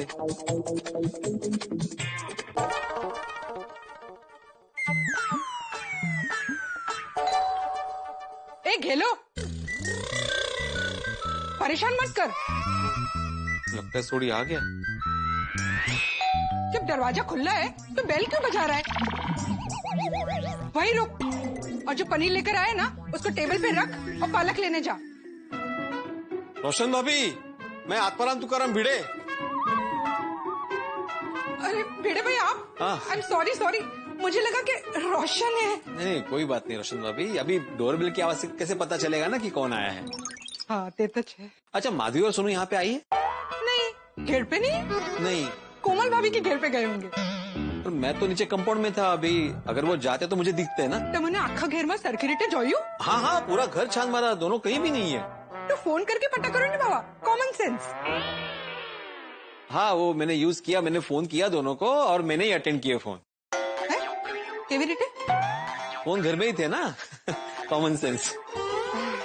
ए घेलो, परेशान मत कर। लगता है सोडी आ गया। जब दरवाजा खुला है तो बेल क्यों बजा रहा है? वहीं रुक, और जो पनीर लेकर आए ना उसको टेबल पे रख और पालक लेने जा। रोशन भाभी, मैं आत्माराम तुकाराम भिड़े। अरे भिड़े भाई आप? आई एम सॉरी, मुझे लगा कि रोशन है। नहीं कोई बात नहीं रोशन भाभी, अभी डोरबेल की आवाज से कैसे पता चलेगा ना कि कौन आया है। हाँ ते तो है। अच्छा माधवी और सोनू यहाँ पे आई है? नहीं, घेर पे नहीं, कोमल भाभी के घेर पे गए होंगे। तो मैं तो नीचे कंपाउंड में था अभी, अगर वो जाते तो मुझे दिखते ना। तो मैंने आखा घेर में सरखीरीटे जोयू। हाँ पूरा घर छान मारा, दोनों कहीं भी नहीं है। तो फोन करके पता करो ना बाबा, कॉमन सेंस। हाँ वो मैंने यूज किया, मैंने फोन किया दोनों को और मैंने ही अटेंड किया फोन। फोन घर में ही थे ना। Common sense.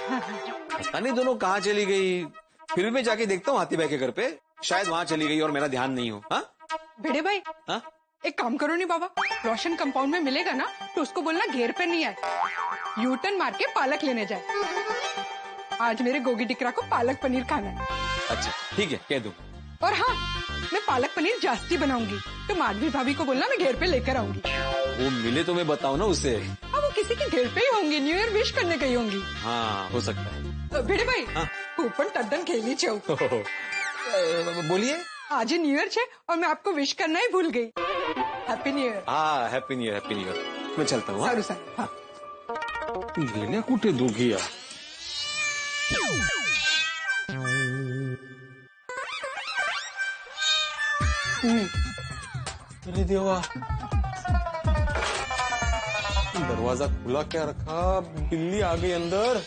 पता नहीं दोनों कहाँ चली गई, फिर भी मैं जाके देखता हूँ हाथी भाई के घर पे, शायद वहाँ चली गई और मेरा ध्यान नहीं हो। हाँ भिड़े भाई, हाँ एक काम करो नहीं बाबा, रोशन कंपाउंड में मिलेगा ना तो उसको बोलना घेर पे नहीं आए, यूटर्न मार के पालक लेने जाए। आज मेरे गोगी टिकरा को पालक पनीर खाना है। अच्छा ठीक है, कह दूं। और हाँ, मैं पालक पनीर जास्ती बनाऊंगी तो माधवी भाभी को बोलना मैं घेर पे लेकर आऊंगी। वो मिले तो मैं बताऊँ ना उसे। हाँ वो किसी के घेर पे ही होंगी, न्यू ईयर विश करने गई होंगी। हाँ हो सकता है। भिड़े भाई, हाँ? कूपन तद्दन खेली चाहूँ। बोलिए। आज ही न्यू ईयर है और मैं आपको विश करना ही भूल गई। Happy new year. हाँ happy new year, happy new year. मैं चलता हूँ। हाँ गेल्या कुठे दोघी या? अरे देवा, दरवाजा खुला क्या रखा, बिल्ली आ गई अंदर।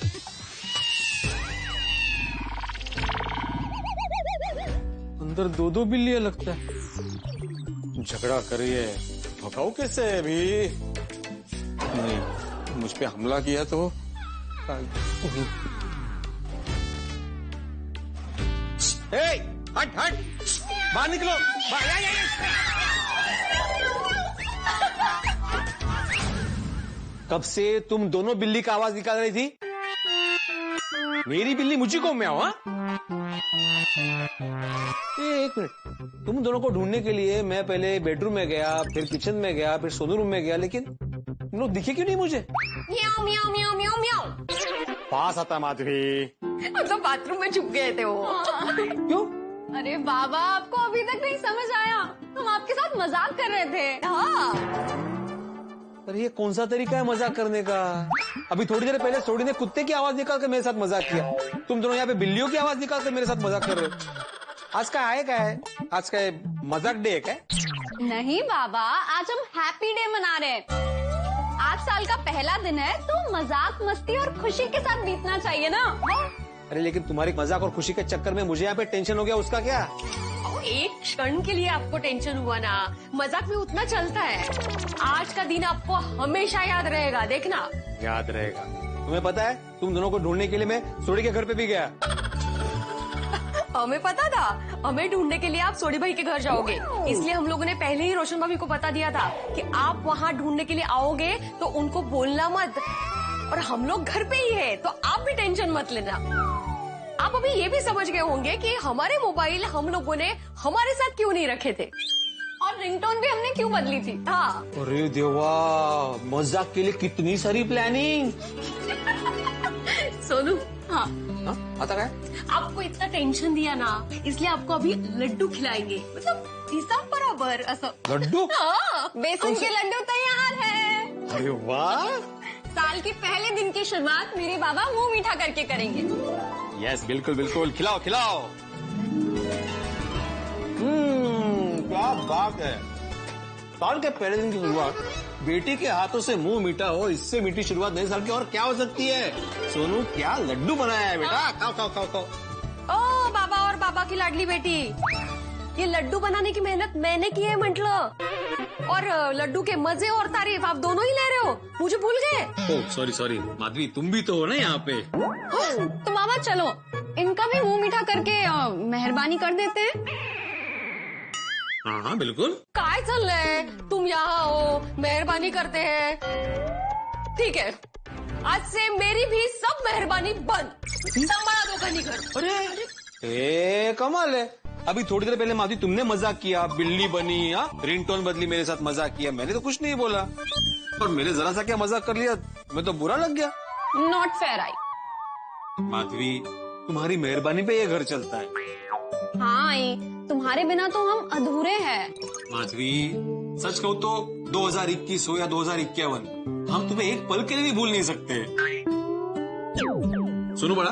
अंदर दो बिल्लियां लगता है, झगड़ा करिए, भगाओ कैसे अभी? नहीं, मुझ पे हमला किया तो हट बाहर निकलो। कब से तुम दोनों बिल्ली का आवाज निकाल रही थी? मेरी बिल्ली मुझे को म्याओ। एक मिनट, तुम दोनों को ढूंढने के लिए मैं पहले बेडरूम में गया, फिर किचन में गया, फिर सोनू रूम में गया, लेकिन तुम लोग दिखे क्यों नहीं मुझे? म्याओ म्याओ म्याओ म्याओ म्याओ। पास आता माधवी। मतलब बाथरूम में छुप गए थे वो। क्यों? अरे बाबा, आपको अभी तक नहीं समझ आया? हम आपके साथ मजाक कर रहे थे। हाँ। अरे ये कौन सा तरीका है मजाक करने का? अभी थोड़ी देर पहले सोडी ने कुत्ते की आवाज निकाल कर मेरे साथ मजाक किया, तुम दोनों यहाँ पे बिल्लियों की आवाज निकाल कर मेरे साथ मजाक कर रहे हो। आज का आए क्या है? आज का मजाक डे है क्या? नहीं बाबा, आज हम हैप्पी डे मना रहे हैं। आज साल का पहला दिन है तो मजाक मस्ती और खुशी के साथ बीतना चाहिए ना। अरे लेकिन तुम्हारी मजाक और खुशी के चक्कर में मुझे यहाँ पे टेंशन हो गया, उसका क्या? एक क्षण के लिए आपको टेंशन हुआ ना, मजाक में उतना चलता है। आज का दिन आपको हमेशा याद रहेगा, देखना। याद रहेगा? तुम्हें पता है, तुम दोनों को ढूंढने के लिए मैं सोडी के घर पे भी गया। हमें पता था, हमें ढूंढने के लिए आप सोडी भाई के घर जाओगे, इसलिए हम लोगों ने पहले ही रोशन भाभी को बता दिया था कि आप वहाँ ढूंढने के लिए आओगे, तो उनको बोलना मत। और हम लोग घर पे ही है, तो आप भी टेंशन मत लेना। आप अभी ये भी समझ गए होंगे कि हमारे मोबाइल हम लोगों ने हमारे साथ क्यों नहीं रखे थे और रिंगटोन भी हमने क्यों बदली थी। हाँ। अरे देवा, मजाक के लिए कितनी सारी प्लानिंग। सोनू। हाँ आता क्या? आपको इतना टेंशन दिया ना, इसलिए आपको अभी लड्डू खिलाएंगे, मतलब हिसाब बराबर ऐसा। लड्डू? हाँ, बेसन के लड्डू तैयार है। अरे वाह। साल के पहले दिन की शुरुआत मेरे बाबा मुंह मीठा करके करेंगे। यस बिल्कुल बिल्कुल, खिलाओ खिलाओ। क्या बात है, साल के पहले दिन की शुरुआत बेटी के हाथों से मुंह मीठा हो, इससे मीठी शुरुआत नए साल की और क्या हो सकती है? सोनू क्या लड्डू बनाया है बेटा, खाओ खाओ खाओ खाओ। ओ बाबा और बाबा की लाडली बेटी, ये लड्डू बनाने की मेहनत मैंने की है म्हटलं, और लड्डू के मजे और तारीफ आप दोनों ही ले रहे हो, मुझे भूल गए। ओह सॉरी माधवी, तुम भी तो हो ना यहाँ पे। तो मामा चलो, इनका भी मुंह मीठा करके मेहरबानी कर देते हैं। हाँ हाँ बिल्कुल। काय चाललंय? तुम यहाँ हो, मेहरबानी करते हैं। ठीक है, आज से मेरी भी सब मेहरबानी बंद। संभाला दो घनी घर। अरे कमाल है। अभी थोड़ी देर पहले माधवी तुमने मजाक किया, बिल्ली बनी, हाँ रिंगटोन बदली, मेरे साथ मजाक किया, मैंने तो कुछ नहीं बोला। और मैंने जरा सा क्या मजाक कर लिया, मैं तो बुरा लग गया। Not fair I. माधवी तुम्हारी मेहरबानी पे ये घर चलता है। हाँ आई, तुम्हारे बिना तो हम अधूरे हैं। माधवी सच कहूँ तो 2021 हो या 2051, हम तुम्हें एक पल के लिए भी भूल नहीं सकते। सुनो बड़ा,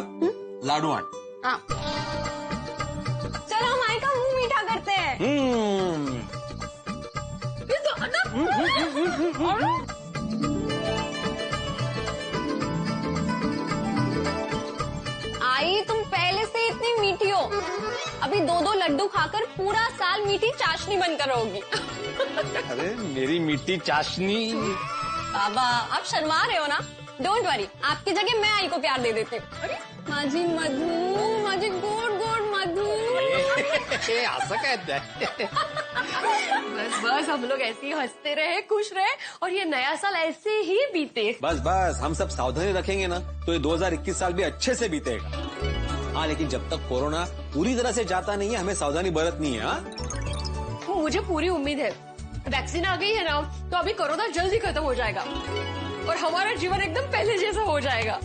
लाडू आट। हाँ। चलो हम आई का मुंह मीठा करते हैं। ये तो आई तुम पहले से इतनी मीठी हो, अभी 2-2 लड्डू खाकर पूरा साल मीठी चाशनी बनकर रहोगी। अरे मेरी मीठी चाशनी। बाबा आप शर्मा रहे हो ना? डोंट वरी, आपकी जगह मैं आई को प्यार दे देती हूँ। अरे माझी मधु, माझी गोड गोड मधु। असं काय? बस बस हम लोग ऐसे ही हंसते रहे, खुश रहे और ये नया साल ऐसे ही बीते। बस बस हम सब सावधानी रखेंगे ना तो ये 2021 साल भी अच्छे से बीतेगा। हाँ लेकिन जब तक कोरोना पूरी तरह से जाता नहीं है, हमें सावधानी बरतनी है। हाँ मुझे पूरी उम्मीद है, वैक्सीन आ गई है ना तो अभी कोरोना जल्दी खत्म हो जाएगा और हमारा जीवन एकदम पहले जैसा हो जाएगा।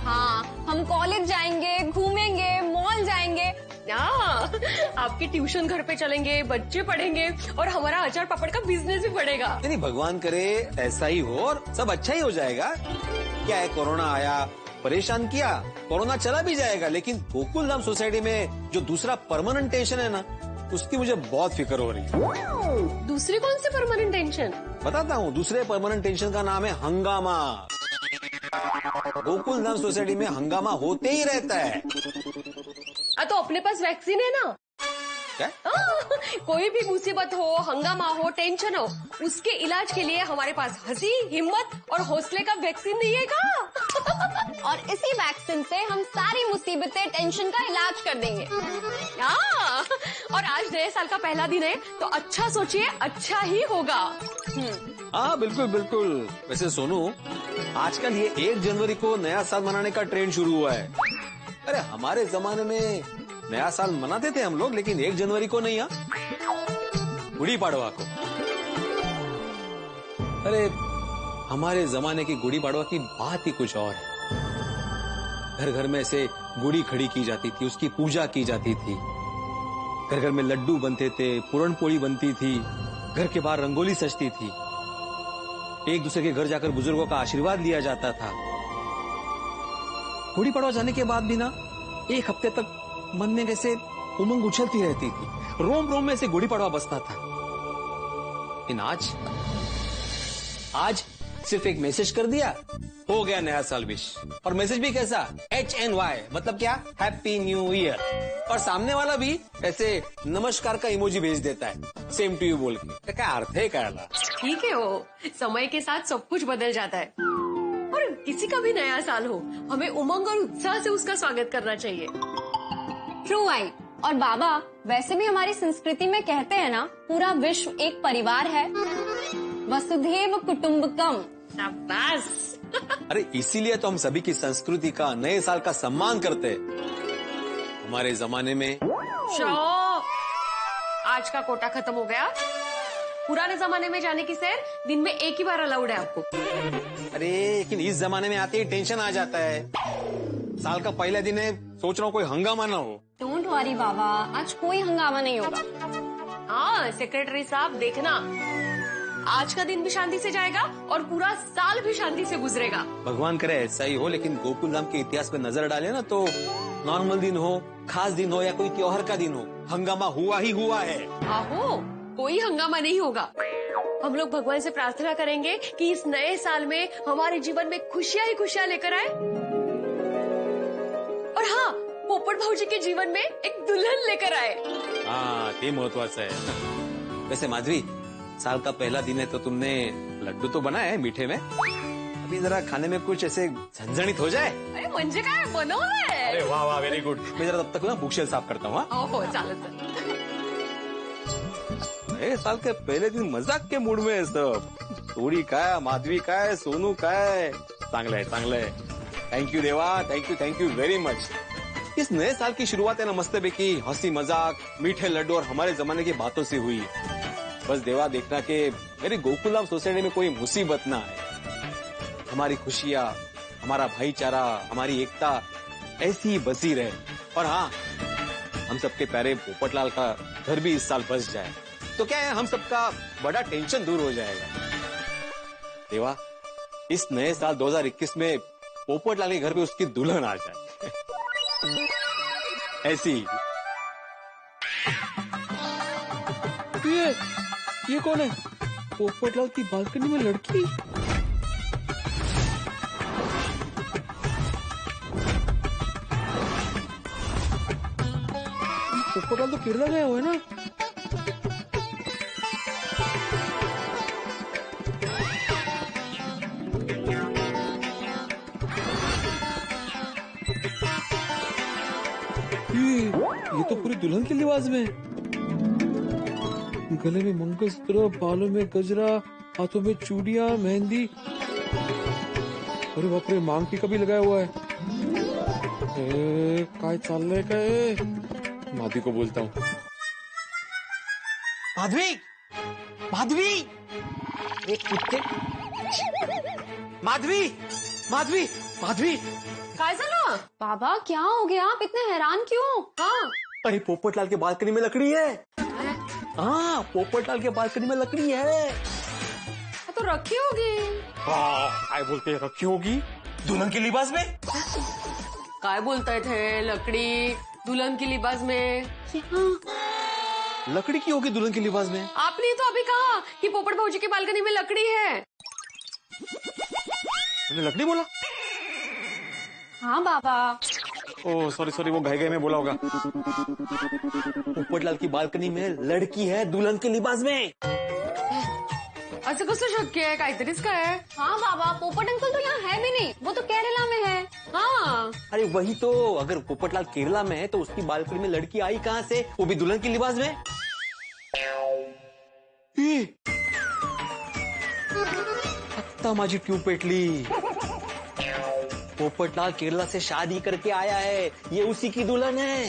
हाँ हम कॉलेज जाएंगे, घूमेंगे, मॉल जाएंगे। हाँ, आपके ट्यूशन घर पे चलेंगे, बच्चे पढ़ेंगे और हमारा अचार पापड़ का बिजनेस भी बढ़ेगा। नहीं भगवान करे ऐसा ही हो और सब अच्छा ही हो जाएगा। क्या है, कोरोना आया, परेशान किया, कोरोना चला भी जाएगा, लेकिन गोकुल धाम सोसाइटी में जो दूसरा परमानेंट टेंशन है ना, उसकी मुझे बहुत फिक्र हो रही है। दूसरी कौन सी परमानेंट टेंशन? बताता हूँ। दूसरे परमानेंट टेंशन का नाम है हंगामा। गोकुल धाम सोसाइटी में हंगामा होते ही रहता है। तो अपने पास वैक्सीन है ना? क्या? कोई भी मुसीबत हो, हंगामा हो, टेंशन हो, उसके इलाज के लिए हमारे पास हंसी, हिम्मत और हौसले का वैक्सीन नहीं है का? और इसी वैक्सीन से हम सारी मुसीबतें, टेंशन का इलाज कर देंगे। हाँ, और आज नए साल का पहला दिन है तो अच्छा सोचिए, अच्छा ही होगा। हाँ बिल्कुल बिल्कुल। वैसे सोनू, आजकल ये 1 जनवरी को नया साल मनाने का ट्रेंड शुरू हुआ है। अरे हमारे जमाने में नया साल मनाते थे हम लोग, लेकिन 1 जनवरी को नहीं, गुड़ी पाड़वा को। अरे हमारे जमाने की गुड़ी पाड़वा की बात ही कुछ और है। घर घर में ऐसे गुड़ी खड़ी की जाती थी, उसकी पूजा की जाती थी, घर घर में लड्डू बनते थे, पूरण पोली बनती थी, घर के बाहर रंगोली सजती थी, एक दूसरे के घर जाकर बुजुर्गों का आशीर्वाद लिया जाता था। गुड़ी पड़वा जाने के बाद भी ना 1 हफ्ते तक मन में कैसे उमंग उछलती रहती थी, रोम रोम में से गुड़ी पड़वा बसता था। लेकिन आज सिर्फ एक मैसेज कर दिया, हो गया नया साल विश। और मैसेज भी कैसा, HNY, मतलब क्या, हैप्पी न्यू ईयर। और सामने वाला भी ऐसे नमस्कार का इमोजी भेज देता है, सेम टू यू बोल के। क्या अर्थ है क्या? ठीक है, वो समय के साथ सब कुछ बदल जाता है और किसी का भी नया साल हो, हमें उमंग और उत्साह से उसका स्वागत करना चाहिए। True I. और बाबा वैसे भी हमारी संस्कृति में कहते हैं ना, पूरा विश्व एक परिवार है, वसुधैव कुटुम्बकम। शाबाश। अरे इसीलिए तो हम सभी की संस्कृति का, नए साल का सम्मान करते हैं। हमारे जमाने में आज का कोटा खत्म हो गया। पुराने जमाने में जाने की सैर दिन में 1 ही बार अलाउड है आपको। अरे लेकिन इस जमाने में आते ही टेंशन आ जाता है। साल का पहला दिन है, सोच रहा हूँ कोई हंगामा ना हो। डोंट वरी बाबा, आज कोई हंगामा नहीं होगा। हाँ सेक्रेटरी साहब, देखना आज का दिन भी शांति से जाएगा और पूरा साल भी शांति से गुजरेगा। भगवान करे ऐसा ही हो। लेकिन गोकुल धाम के इतिहास पे नजर डाले ना तो नॉर्मल दिन हो, खास दिन हो या कोई त्योहार का दिन हो, हंगामा हुआ ही हुआ है। आहो, कोई हंगामा नहीं होगा। हम लोग भगवान से प्रार्थना करेंगे कि इस नए साल में हमारे जीवन में खुशियां ही खुशियां लेकर आए। और हाँ, पोपट भाऊजी के जीवन में एक दुल्हन लेकर आए। हाँ ते महत्वाचं है। वैसे माधवी, साल का पहला दिन है तो तुमने लड्डू तो बनाए मीठे में, अभी जरा खाने में कुछ ऐसे झंझणित हो जाए। अरे म्हणजे काय बनवलंय? अरे वाह वाह, वेरी गुड। मैं जरा तब तक ना बुकशेल्फ साफ करता हूँ। हो चालेल चालेल। नए साल के पहले दिन मजाक के मूड में है सब. सोडी काय, माधवी काय, सोनू काय. चांगलं आहे, चांगलं आहे. थँक्यू देवा, थैंक यू वेरी मच. इस नए साल की शुरुआत है ना मस्तेबेकी हंसी मजाक, मीठे लड्डू और हमारे जमाने की बातों से हुई. बस देवा देखना कि मेरी गोकुलधाम सोसाइटी में कोई मुसीबत ना आए. हमारी खुशियाँ, हमारा भाईचारा, हमारी एकता ऐसी ही बसी रहे. और हाँ, हम सबके प्यारे पोपटलाल का घर भी इस साल बस जाए तो क्या है, हम सबका बड़ा टेंशन दूर हो जाएगा. देवा, इस नए साल 2021 में पोपटलाल के घर पे उसकी दुल्हन आ जाए. ऐसी. ये कौन है? पोपटलाल की बालकनी में लड़की. पोपटलाल तो केरला गया हुआ है ना. ये तो पूरी दुल्हन के लिबास में. गले में मंगलसूत्र, बालों में गजरा, हाथों में चूड़ियां, मेहंदी. अरे बाप रे, मांग टीका भी लगाया हुआ है. काय चाललंय काय? माधवी को बोलता हूँ. माधवी, माधवी, एक कुत्ते. माधवी, माधवी, माधवी. काय झालं? बाबा क्या हो गया, आप इतने हैरान क्यों? हाँ, अरे पोपटलाल के बालकनी में लकड़ी है. हाँ, पोपटलाल के बालकनी में लकड़ी है. तो रखी होगी. काय बोलते रखी होगी दुल्हन के लिबास में. काय बोलते थे? लकड़ी दुल्हन की लिबास में. लकड़ी की होगी दुल्हन के लिबास में. आपने तो अभी कहा कि पोपट भाऊजी की बालकनी में लकड़ी है. मैंने लकड़ी बोला? हाँ बाबा. ओह सॉरी, वो घाई में बोला होगा. पोपटलाल की बालकनी में लड़की है दुल्हन के लिबास में. असं कसं शक्य आहे? काहीतरीच काय. हाँ बाबा, पोपट अंकल तो यहाँ है भी नहीं, वो तो केरला में है. हाँ, अरे वही तो, अगर पोपटलाल केरला में है तो उसकी बालकनी में लड़की आई कहाँ से, वो भी दुल्हन की लिबास में. आत्ता माझी ट्यूब पेटली. पोपटलाल केरला से शादी करके आया है, ये उसी की दुल्हन है.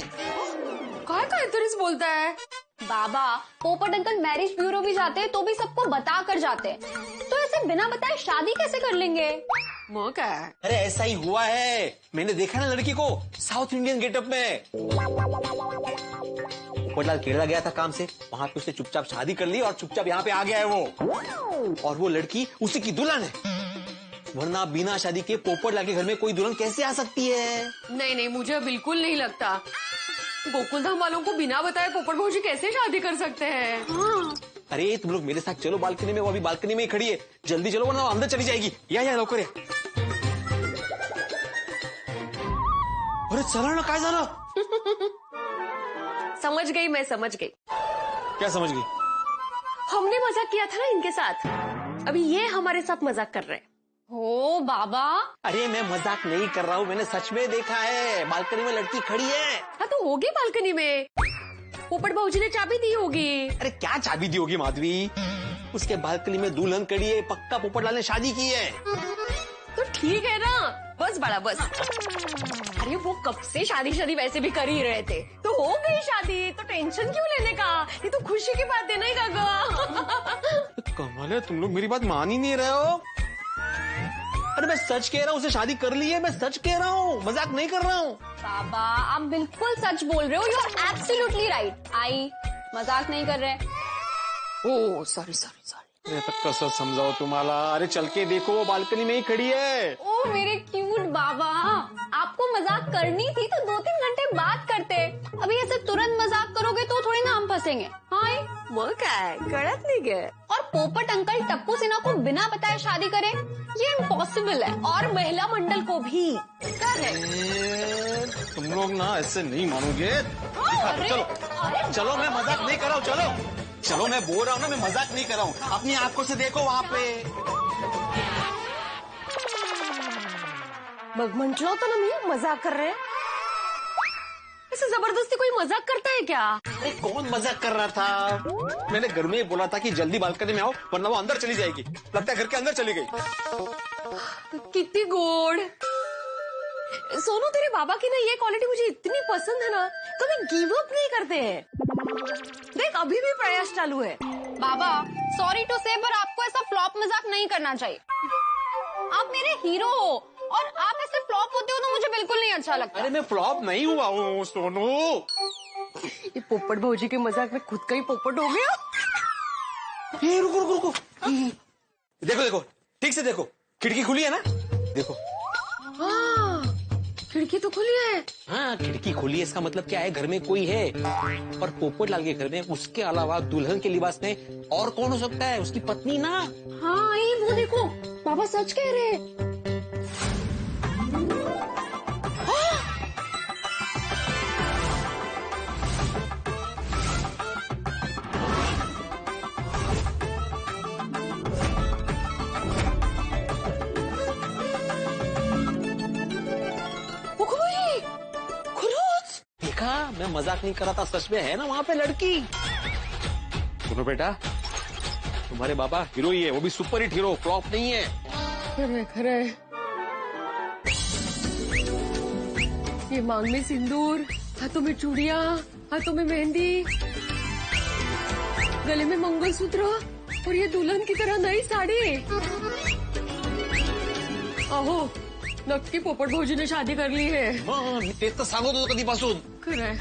काय काहीतरीच बोलताय. बाबा, पोपट अंकल मैरिज ब्यूरो भी जाते हैं तो भी सबको बता कर जाते हैं, तो ऐसे बिना बताए शादी कैसे कर लेंगे? मग काय. अरे ऐसा ही हुआ है, मैंने देखा ना लड़की को साउथ इंडियन गेटअप में. पोपटलाल केरला गया था काम से, वहां पे उसने चुपचाप शादी कर ली और चुपचाप यहाँ पे आ गया है वो. और वो लड़की उसी की दुल्हन है. वरना बिना शादी के पोपटलाल के घर में कोई दुल्हन कैसे आ सकती है? नहीं, मुझे बिल्कुल नहीं लगता. गोकुलधाम वालों को बिना बताए पोपट भाऊजी कैसे शादी कर सकते हैं? हाँ. अरे तुम लोग मेरे साथ चलो बालकनी में, वो अभी बालकनी में ही खड़ी है. जल्दी चलो वरना अंदर चली जाएगी. या लवकर या. अरे चला ना, काय झालं? समझ गई, मैं समझ गई. क्या समझ गई? हमने मजाक किया था ना इनके साथ, अभी ये हमारे साथ मजाक कर रहे हैं. हो बाबा. अरे मैं मजाक नहीं कर रहा हूँ, मैंने सच में देखा है. बालकनी में लड़की खड़ी है. हाँ तो होगी बालकनी में. पोपट भाऊजी ने चाबी दी होगी. अरे क्या चाबी दी होगी माधवी? उसके बालकनी में दुल्हन खड़ी है, पक्का पोपटलाल ने शादी की है. तो ठीक है ना, बस बड़ा बस. अरे वो कब से शादी वैसे भी कर ही रहे थे, तो हो गई शादी, तो टेंशन क्यों लेने का. ये तो खुशी की बात है नहीं काका. कमाल है, तुम लोग मेरी बात मान ही नहीं रहे हो. अरे मैं सच कह रहा हूँ, उसे शादी कर ली है. मैं सच कह रहा हूँ, मजाक नहीं कर रहा हूँ. बाबा, आप बिल्कुल सच बोल रहे हो. You are absolutely right. I मजाक नहीं कर रहे. ओ सॉरी. कसं समजाओ तुम्हाला. अरे चल के देखो, वो बालकनी में ही खड़ी है. ओ मेरे क्यूट बाबा, आपको मजाक करनी थी तो 2-3 घंटे बात करते. अभी ऐसे तुरंत मजाक करोगे तो थोड़ी ना हम फंसेंगे. हाँ, मग काय कळत नहीं गए. और पोपट अंकल टप्पू सिन्हा को बिना बताए शादी करें, ये इम्पॉसिबल है. और महिला मंडल को भी. तुम लोग ना ऐसे नहीं मानोगे. चलो मैं मजाक नहीं कर रहा हूँ. चलो मैं बोल रहा हूँ ना, मैं मजाक नहीं कर रहा हूँ. अपनी आंखों से देखो वहाँ पे. मग म्हंटल होतं ना मी मजाक कर रहे. से जबरदस्ती कोई मजाक करता है क्या? अरे कौन मजाक कर रहा था? मैंने घर में ही बोला था कि जल्दी बालकनी में आओ वरना वो अंदर चली जाएगी। लगता है घर के अंदर चली गई। कितनी गोड़। सोनू, तेरे बाबा की ना ये क्वालिटी मुझे इतनी पसंद है ना, कभी गिव अप नहीं करते हैं। देख अभी भी प्रयास चालू है। बाबा सॉरी टू से, पर आपको ऐसा फ्लॉप मजाक नहीं करना चाहिए। आप मेरे हीरो हो और आप ऐसे फ्लॉप होते हो तो मुझे बिल्कुल नहीं अच्छा लगता। अरे मैं फ्लॉप नहीं हुआ हूँ सोनू। ये पोपट भौजी के मजाक में खुद का ही पोपट हो गया। ये रुको रुको रुको, देखो देखो ठीक से देखो, खिड़की खुली है ना? देखो। हाँ, खिड़की तो खुली है। हाँ खिड़की खुली है, इसका मतलब क्या है? घर में कोई है। और पोपटलाल के घर में उसके अलावा दुल्हन के लिबास में और कौन हो सकता है? उसकी पत्नी ना। हाँ ये वो देखो, बाबा सच कह रहे हैं। देखा, मैं मजाक नहीं कर रहा था, सच में है ना वहाँ पे लड़की। सुनो बेटा, तुम्हारे बाबा हीरो ही है, वो भी सुपर हिट हीरो, फ्लॉप नहीं है। खरे खरे। ये मांग में सिंदूर, हाथों में चूड़ियां, हाथों में मेहंदी, गले में मंगलसूत्र और ये दुल्हन की तरह नई साड़ी। आहो, नक्की पोपट भौजी ने शादी कर ली है। हाँ, मी तेच तर सांगत होतो कधीपासून। खरंय।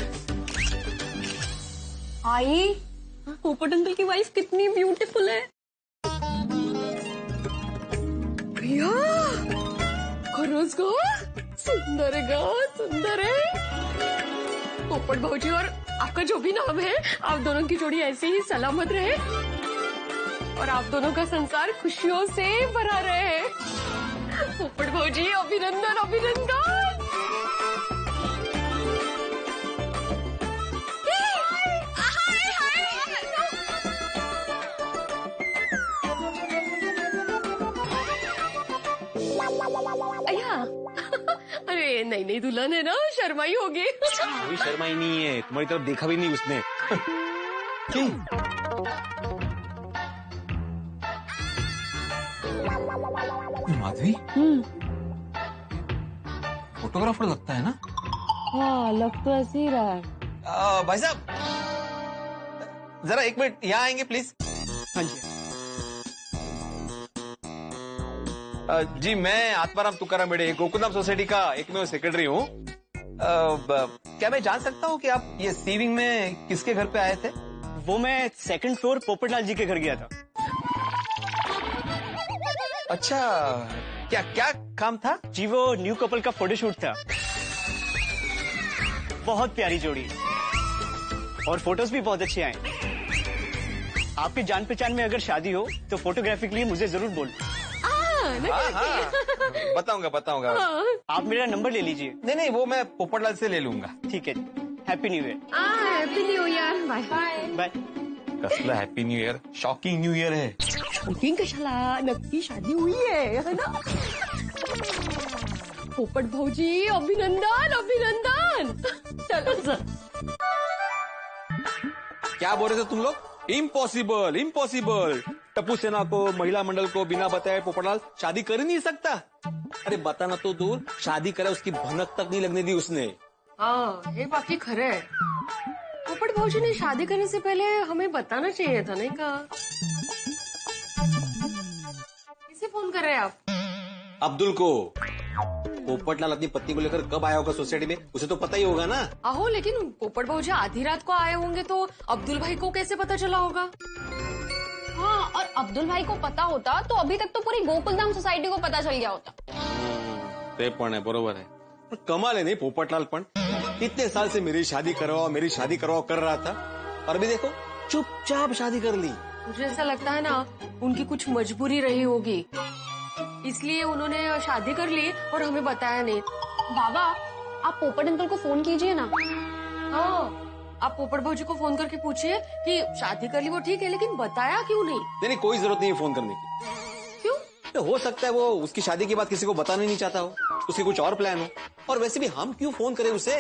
आई, पोपट अंकल की वाइफ कितनी ब्यूटीफुल है। प्रिया, खरंच ग, सुंदर है ग, सुंदर है। पोपट भौजी और आपका जो भी नाम है, आप दोनों की जोड़ी ऐसे ही सलामत रहे और आप दोनों का संसार खुशियों से भरा रहे। पोपट भौजी अभिनंदन अभिनंदन। अया, अरे नहीं नहीं, दुल्हन है ना, शर्माई होगी। कोई शर्माई नहीं है, तुम्हारी तरफ देखा भी नहीं उसने। माधवी, फोटोग्राफर लगता है ना? हाँ लग तो ऐसे ही रहा है। भाई साहब, जरा एक मिनट यहाँ आएंगे प्लीज। हाँ जी। जी मैं आत्माराम तुकाराम मेड़े, गोकुलधाम सोसाइटी का एकमेव सेक्रेटरी हूँ। क्या मैं जान सकता हूँ कि आप ये सीविंग में किसके घर पे आए थे? वो मैं सेकंड फ्लोर पोपटलाल जी के घर गया था। अच्छा, क्या क्या काम था? जी वो न्यू कपल का फोटोशूट था। बहुत प्यारी जोड़ी और फोटोज भी बहुत अच्छे आए। आपकी जान पहचान में अगर शादी हो तो फोटोग्राफी के लिए मुझे जरूर बोलना। हाँ हाँ, बताऊंगा बताऊंगा। आप मेरा नंबर ले लीजिए। नहीं नहीं, वो मैं पोपटलाल से ले लूंगा। ठीक है, happy new year. Happy new year. Bye bye. कसला happy new year, shocking new year है। बुकिंग कशाला, नक्की शादी हुई है ना? पोपट भौजी अभिनंदन अभिनंदन। चलो सर। क्या बोल रहे थे तुम लोग? Impossible impossible. टप्पू सेना को, महिला मंडल को बिना बताए पोपटलाल शादी कर ही नहीं सकता। अरे बताना तो दूर, शादी करे उसकी भनक तक नहीं लगने दी उसने। हाँ ये बाकी खरे है। पोपट भौजी ने शादी करने से पहले हमें बताना चाहिए था, नहीं कहा? किसे फोन कर रहे हैं आप? अब्दुल को। पोपटलाल अपनी पत्नी को लेकर कब आया होगा सोसाइटी में, उसे तो पता ही होगा ना। आहो, लेकिन पोपट भौजी आधी रात को आए होंगे तो अब्दुल भाई को कैसे पता चला होगा? हाँ, और अब्दुल भाई को पता होता तो अभी तक तो पूरी गोकुलधाम सोसाइटी को पता चल गया होता। ते पण है, बरोबर है। पर कमाल है नहीं पोपटलाल, पण इतने साल से मेरी शादी करवाओ कर रहा था और अभी देखो चुपचाप शादी कर ली। मुझे ऐसा लगता है ना, उनकी कुछ मजबूरी रही होगी, इसलिए उन्होंने शादी कर ली और हमें बताया नहीं। बाबा आप पोपट अंकल को फोन कीजिए ना। हाँ, आप पोपट भौजी को फोन करके पूछिए कि शादी कर ली वो ठीक है, लेकिन बताया क्यों नहीं? नहीं कोई जरूरत नहीं है फोन करने की। क्यों? तो हो सकता है वो उसकी शादी के बाद किसी को बताना नहीं चाहता हो, उसके कुछ और प्लान हो। और वैसे भी हम क्यों फोन करें उसे?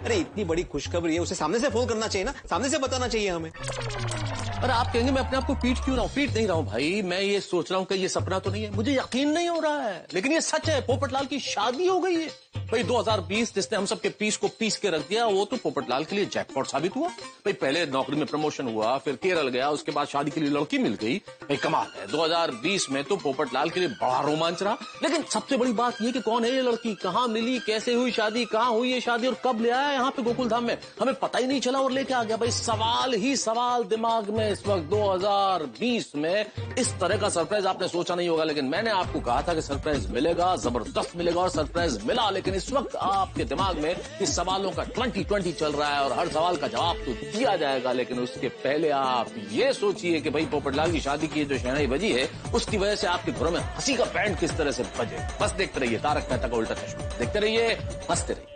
अरे इतनी बड़ी खुशखबरी है, उसे सामने से फोन करना चाहिए ना, सामने से बताना चाहिए हमें। अरे आप कहेंगे मैं अपने आप को पीट क्यों रहा हूँ? पीट नहीं रहा हूँ भाई, मैं ये सोच रहा हूँ कि ये सपना तो नहीं है, मुझे यकीन नहीं हो रहा है, लेकिन ये सच है। पोपटलाल की शादी हो गई है भाई। 2020 जिसने हम सबके पीस को पीस के रख दिया, वो तो पोपटलाल के लिए जैकपॉट साबित हुआ भाई। पहले नौकरी में प्रमोशन हुआ, फिर केरल गया, उसके बाद शादी के लिए लड़की मिल गई भाई। कमाल है, 2020 में तो पोपटलाल के लिए बड़ा रोमांच रहा। लेकिन सबसे बड़ी बात ये कि कौन है ये लड़की, कहाँ मिली, कैसे हुई शादी, कहाँ हुई ये शादी और कब ले आया यहाँ पे गोकुल धाम में, हमें पता ही नहीं चला और लेके आ गया भाई। सवाल ही सवाल दिमाग में इस वक्त 2020 में। इस तरह का सरप्राइज आपने सोचा नहीं होगा, लेकिन मैंने आपको कहा था कि सरप्राइज मिलेगा, जबरदस्त मिलेगा, और सरप्राइज मिला। लेकिन इस वक्त आपके दिमाग में इस सवालों का 2020 चल रहा है और हर सवाल का जवाब तो दिया जाएगा, लेकिन उसके पहले आप ये सोचिए कि भाई पोपटलाल की शादी की जो शहनाई बजी है, उसकी वजह से आपके घरों में हंसी का बैंड किस तरह से बजे। बस देखते रहिए तारक मेहता का उल्टा चश्मा, देखते रहिए, हंसते रहिए।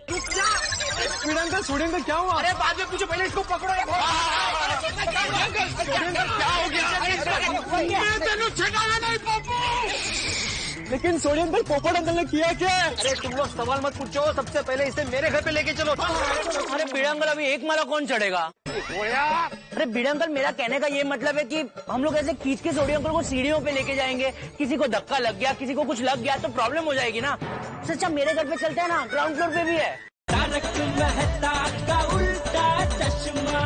प्रियंका छोड़ेंगे क्या हुआ? अरे बाद में पूछो, पहले इसको पकड़ो। क्या हो गया? लेकिन सोडी अंकल, पोपट अंकल ने किया क्या? अरे तुम लोग सवाल मत पूछो, सबसे पहले इसे मेरे घर पे लेके चलो। अरे बीड़ांकल, अभी एक माला कौन चढ़ेगा? अरे बीड़ांकल, मेरा कहने का ये मतलब है कि हम लोग ऐसे खींच के सोडी अंकल को सीढ़ियों पे लेके जाएंगे, किसी को धक्का लग गया, किसी को कुछ लग गया तो प्रॉब्लम हो जाएगी ना। अच्छा मेरे घर पे चलते हैं ना, ग्राउंड फ्लोर पे भी है। तारक मेहता का उल्टा चश्मा।